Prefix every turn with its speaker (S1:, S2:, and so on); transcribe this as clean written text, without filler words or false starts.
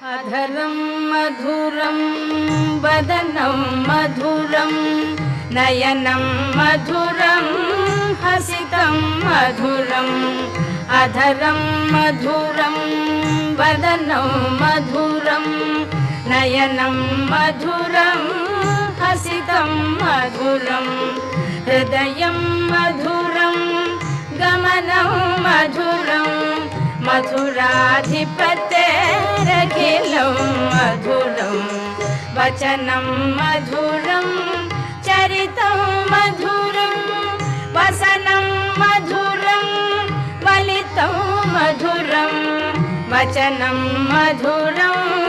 S1: अधरं मधुरं वदनं मधुरं नयनं मधुरं हसितं मधुरम् अधरं मधुरं वदनं मधुरं नयनं मधुरं हसितं मधुरं हृदयं मधुरं गमनं मधुरं मधुराधिपतेरखिलं मधुरं वचनं मधुरं चरितं मधुरं वसनं मधुरं वलितं मधुरं वचनं मधुरं